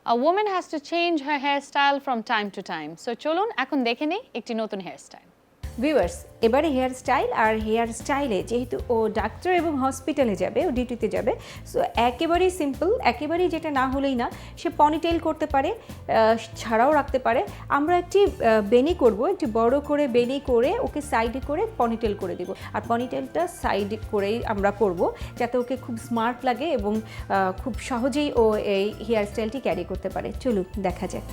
A woman has to change her hairstyle from time to time. So চলুন এখন দেখে নেই একটি নতুন হেয়ারস্টাইল। ভিউয়ার্স, এবারে হেয়ার স্টাইল আর হেয়ার স্টাইলে যেহেতু ও ডাক্তার এবং হসপিটালে যাবে, ও ডিউটিতে যাবে, সো একেবারেই সিম্পল, একেবারেই যেটা না হলেই না, সে পনিটেল করতে পারে, ছাড়াও রাখতে পারে। আমরা একটি বেনি করব, একটি বড় করে বেনি করে ওকে সাইডে করে পনিটেল করে দেব। আর পনিটেলটা সাইডে করেই আমরা করব যাতে ওকে খুব স্মার্ট লাগে এবং খুব সহজেই ও এই হেয়ার স্টাইলটি ক্যারি করতে পারে। চলুন দেখা যাক।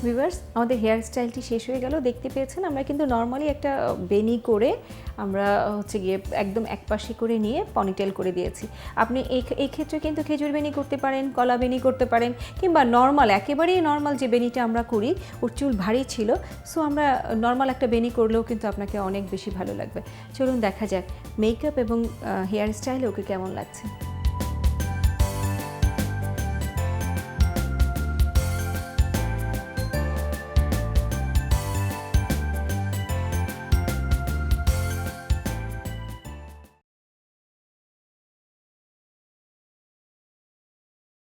ভিউয়ার্স, আমাদের হেয়ার স্টাইলটি শেষ হয়ে গেল। দেখতে পেয়েছেন আমরা কিন্তু নর্মালি একটা বেনি করে আমরা হচ্ছে গিয়ে একদম একপাশে করে নিয়ে পনিটেল করে দিয়েছি। আপনি এই ক্ষেত্রে কিন্তু খেজুর বেনি করতে পারেন, কলা বেনি করতে পারেন, কিংবা নর্মাল একেবারেই নর্মাল যে বেনিটা আমরা করি, ওর চুল ভারী ছিল, সো আমরা নর্মাল একটা বেনি করলেও কিন্তু আপনাকে অনেক বেশি ভালো লাগবে। চলুন দেখা যাক মেকআপ এবং হেয়ার স্টাইলে ওকে কেমন লাগছে।